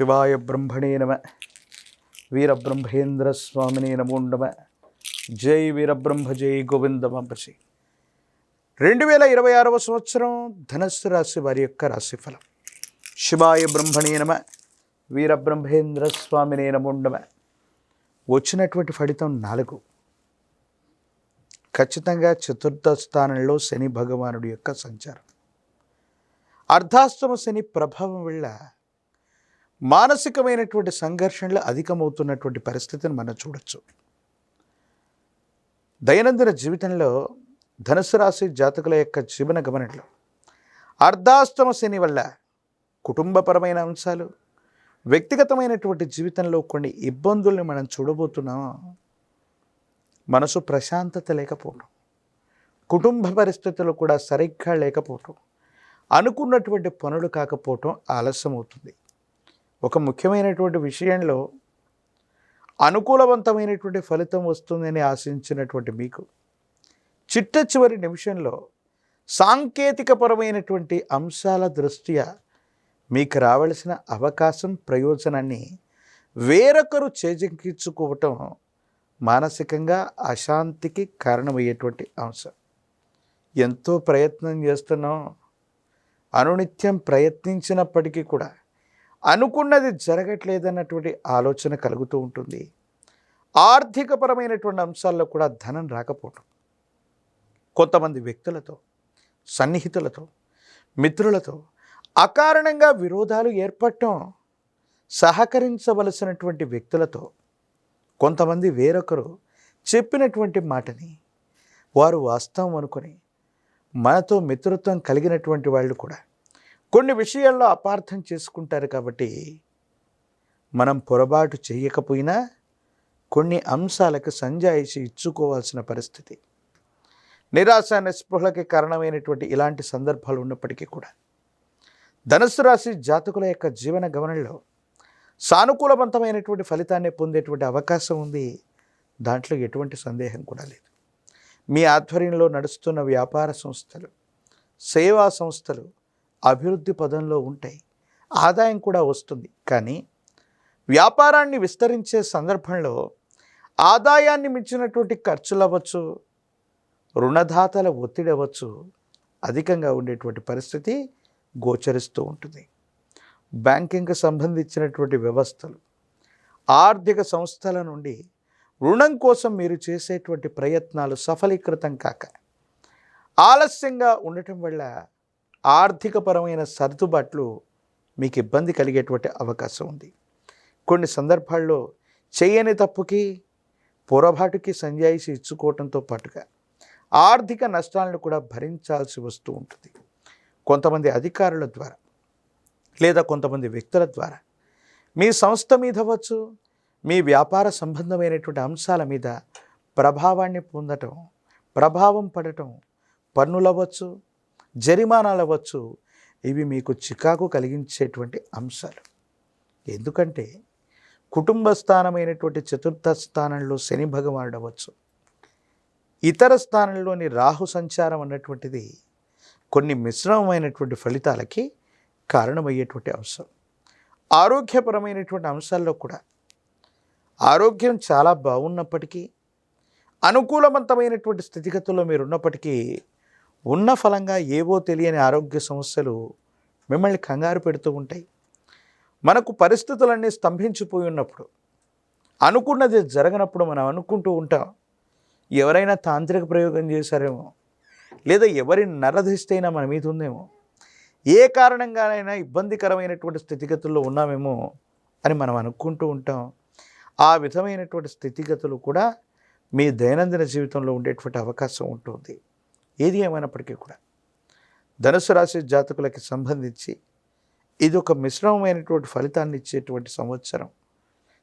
శివాయ బ్రహ్మణే నమ. వీరబ్రహ్మేంద్ర స్వామినే నమో నమ. జై వీరబ్రహ్మ జై గోవిందమాంబసి. 2026వ సంవత్సరం ధనస్సు రాశి వారి యొక్క రాశిఫలం. శివాయ బ్రహ్మణే నమ. వీరబ్రహ్మేంద్ర స్వామినే నమో నమ. వచ్చినటువంటి ఫలితం 4. ఖచ్చితంగా చతుర్థ స్థానంలో శని భగవానుడి యొక్క సంచారం. అర్ధాష్టమ శని ప్రభావం వల్ల మానసికమైనటువంటి సంఘర్షణలు అధికమవుతున్నటువంటి పరిస్థితిని మనం చూడొచ్చు. దైనందిన జీవితంలో ధనుసు రాశి జాతకుల యొక్క జీవన గమనంలో అర్ధాష్టమ శని వల్ల కుటుంబపరమైన అంశాలు, వ్యక్తిగతమైనటువంటి జీవితంలో కొన్ని ఇబ్బందుల్ని మనం చూడబోతున్నాం. మనసు ప్రశాంతత లేకపోవటం, కుటుంబ పరిస్థితులు కూడా సరిగ్గా లేకపోవటం, అనుకున్నటువంటి పనులు కాకపోవటం ఆలస్యం అవుతుంది. ఒక ముఖ్యమైనటువంటి విషయంలో అనుకూలవంతమైనటువంటి ఫలితం వస్తుందని ఆశించినటువంటి మీకు చిట్ట చివరి నిమిషంలో సాంకేతికపరమైనటువంటి అంశాల దృష్ట్యా మీకు రావలసిన అవకాశం, ప్రయోజనాన్ని వేరొకరు చేజిక్కించుకోవటం మానసికంగా అశాంతికి కారణమయ్యేటువంటి అంశం. ఎంతో ప్రయత్నం చేస్తున్నాం, అనునిత్యం ప్రయత్నించినప్పటికీ కూడా అనుకున్నది జరగట్లేదన్నటువంటి ఆలోచన కలుగుతూ ఉంటుంది. ఆర్థికపరమైనటువంటి అంశాల్లో కూడా ధనం రాకపోవటం, కొంతమంది వ్యక్తులతో, సన్నిహితులతో, మిత్రులతో అకారణంగా విరోధాలు ఏర్పడటం, సహకరించవలసినటువంటి వ్యక్తులతో కొంతమంది వేరొకరు చెప్పినటువంటి మాటని వారు వాస్తవం అనుకొని మనతో మిత్రత్వం కలిగినటువంటి వాళ్ళు కూడా కొన్ని విషయాల్లో అపార్థం చేసుకుంటారు. కాబట్టి మనం పొరపాటు చేయకపోయినా కొన్ని అంశాలకు సంజాయిషి ఇచ్చుకోవాల్సిన పరిస్థితి, నిరాశ నిస్పృహలకి కారణమైనటువంటి ఇలాంటి సందర్భాలు ఉన్నప్పటికీ కూడా ధనుసు రాశి జాతకుల యొక్క జీవన గమనంలో సానుకూలవంతమైనటువంటి ఫలితాన్ని పొందేటువంటి అవకాశం ఉంది. దాంట్లో ఎటువంటి సందేహం కూడా లేదు. మీ ఆధ్వర్యంలో నడుస్తున్న వ్యాపార సంస్థలు, సేవా సంస్థలు అభివృద్ధి పదంలో ఉంటాయి, ఆదాయం కూడా వస్తుంది. కానీ వ్యాపారాన్ని విస్తరించే సందర్భంలో ఆదాయాన్ని మించినటువంటి ఖర్చులు అవ్వచ్చు, రుణదాతల ఒత్తిడి అవ్వచ్చు, అధికంగా ఉండేటువంటి పరిస్థితి గోచరిస్తూ ఉంటుంది. బ్యాంకింగ్కి సంబంధించినటువంటి వ్యవస్థలు, ఆర్థిక సంస్థల నుండి రుణం కోసం మీరు చేసేటువంటి ప్రయత్నాలు సఫలీకృతం కాక ఆలస్యంగా ఉండటం వల్ల ఆర్థికపరమైన సర్దుబాట్లు మీకు ఇబ్బంది కలిగేటువంటి అవకాశం ఉంది. కొన్ని సందర్భాల్లో చేయని తప్పుకి, పొరపాటుకి సంజాయిషి ఇచ్చుకోవడంతో పాటుగా ఆర్థిక నష్టాలను కూడా భరించాల్సి వస్తూ ఉంటుంది. కొంతమంది అధికారుల ద్వారా లేదా కొంతమంది వ్యక్తుల ద్వారా మీ సంస్థ మీద అవ్వచ్చు, మీ వ్యాపార సంబంధమైనటువంటి అంశాల మీద ప్రభావాన్ని పొందటం, ప్రభావం పడటం, పన్నులు అవ్వచ్చు, జరిమానాలు అవ్వచ్చు, ఇవి మీకు చికాకు కలిగించేటువంటి అంశాలు. ఎందుకంటే కుటుంబ స్థానమైనటువంటి చతుర్థ స్థానంలో శని భగవానుడు అవ్వచ్చు, ఇతర స్థానంలోని రాహు సంచారం అన్నటువంటిది కొన్ని మిశ్రమమైనటువంటి ఫలితాలకి కారణమయ్యేటువంటి అంశం. ఆరోగ్యపరమైనటువంటి అంశాల్లో కూడా ఆరోగ్యం చాలా బాగున్నప్పటికీ, అనుకూలవంతమైనటువంటి స్థితిగతుల్లో మీరు ఉన్నప్పటికీ ఉన్న ఫలంగా ఏవో తెలియని ఆరోగ్య సమస్యలు మిమ్మల్ని కంగారు పెడుతూ ఉంటాయి. మనకు పరిస్థితులన్నీ స్తంభించిపోయి ఉన్నప్పుడు, అనుకున్నది జరగనప్పుడు మనం అనుకుంటూ ఉంటాం, ఎవరైనా తాంత్రిక ప్రయోగం చేశారేమో, లేదా ఎవరి నరదిష్టైనా మన మీద ఉందేమో, ఏ కారణంగానైనా ఇబ్బందికరమైనటువంటి స్థితిగతుల్లో ఉన్నామేమో అని మనం అనుకుంటూ ఉంటాం. ఆ విధమైనటువంటి స్థితిగతులు కూడా మీ దైనందిన జీవితంలో ఉండేటువంటి అవకాశం ఉంటుంది. ఏది ఏమైనప్పటికీ కూడా ధనుసు రాశి జాతకులకి సంబంధించి ఇది ఒక మిశ్రమమైనటువంటి ఫలితాన్ని ఇచ్చేటువంటి సంవత్సరం.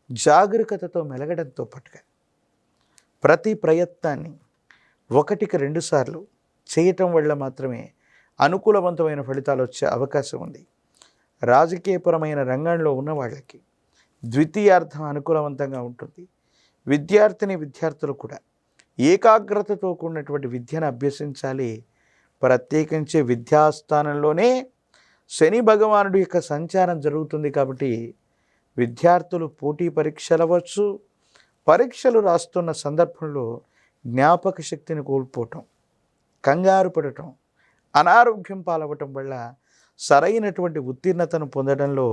జాగరూకతతో మెలగడంతో పాటుగా ప్రతి ప్రయత్నాన్ని 1కి 2 సార్లు చేయటం వల్ల మాత్రమే అనుకూలవంతమైన ఫలితాలు వచ్చే అవకాశం ఉంది. రాజకీయపరమైన రంగంలో ఉన్న వాళ్ళకి ద్వితీయార్థం అనుకూలవంతంగా ఉంటుంది. విద్యార్థులు కూడా ఏకాగ్రతతో కూడినటువంటి విద్యను అభ్యసించాలి. ప్రత్యేకించి విద్యాస్థానంలోనే శని భగవానుడి యొక్క సంచారం జరుగుతుంది. కాబట్టి విద్యార్థులు పోటీ పరీక్షలు అవ్వచ్చు, పరీక్షలు రాస్తున్న సందర్భంలో జ్ఞాపక శక్తిని కోల్పోవటం, కంగారు పడటం, అనారోగ్యం పాలవటం వల్ల సరైనటువంటి ఉత్తీర్ణతను పొందడంలో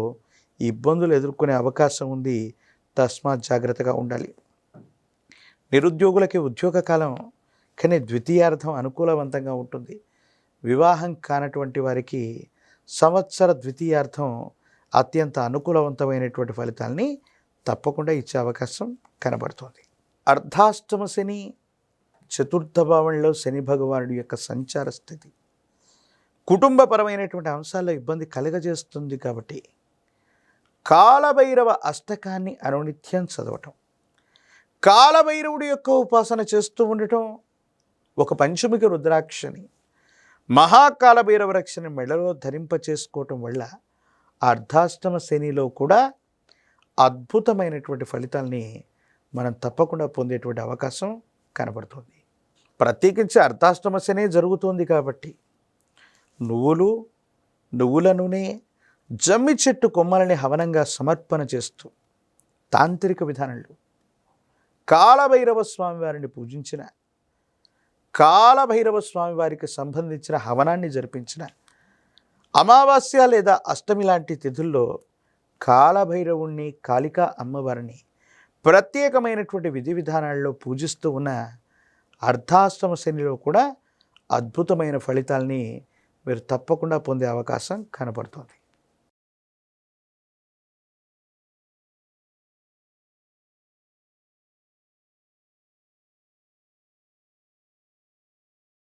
ఇబ్బందులు ఎదుర్కొనే అవకాశం ఉంది. తస్మాత్ జాగ్రత్తగా ఉండాలి. నిరుద్యోగులకి ఉద్యోగ కాలం కానీ ద్వితీయార్థం అనుకూలవంతంగా ఉంటుంది. వివాహం కానటువంటి వారికి సంవత్సర ద్వితీయార్థం అత్యంత అనుకూలవంతమైనటువంటి ఫలితాల్ని తప్పకుండా ఇచ్చే అవకాశం కనబడుతుంది. అర్ధాష్టమ శని, చతుర్థ భావంలో శని భగవానుడి యొక్క సంచార స్థితి కుటుంబపరమైనటువంటి అంశాల్లో ఇబ్బంది కలగజేస్తుంది. కాబట్టి కాలభైరవ అష్టకాన్ని అనునిత్యం చదవటం, కాలభైరవుడి యొక్క ఉపాసన చేస్తూ ఉండటం, ఒక పంచమిక రుద్రాక్షని, మహాకాలభైరవ రక్షని మెడలో ధరింప చేసుకోవటం వల్ల అర్ధాష్టమ శనిలో కూడా అద్భుతమైనటువంటి ఫలితాల్ని మనం తప్పకుండా పొందేటువంటి అవకాశం కనబడుతుంది. ప్రత్యేకించి అర్ధాష్టమ శనే జరుగుతుంది కాబట్టి నువ్వుల నూనె, జమ్మి చెట్టు కొమ్మలని హవనంగా సమర్పణ చేస్తూ తాంత్రిక విధానంలో కాలభైరవ స్వామి వారిని పూజించిన, కాలభైరవ స్వామి వారికి సంబంధించిన హవనాన్ని జరిపించిన, అమావాస్య లేదా అష్టమి లాంటి తిథుల్లో కాలభైరవుణ్ణి, కాళికా అమ్మవారిని ప్రత్యేకమైనటువంటి విధి విధానాల్లో పూజిస్తూ ఉన్న అర్ధాష్టమ శనిలో కూడా అద్భుతమైన ఫలితాల్ని మీరు తప్పకుండా పొందే అవకాశం కనబడుతుంది.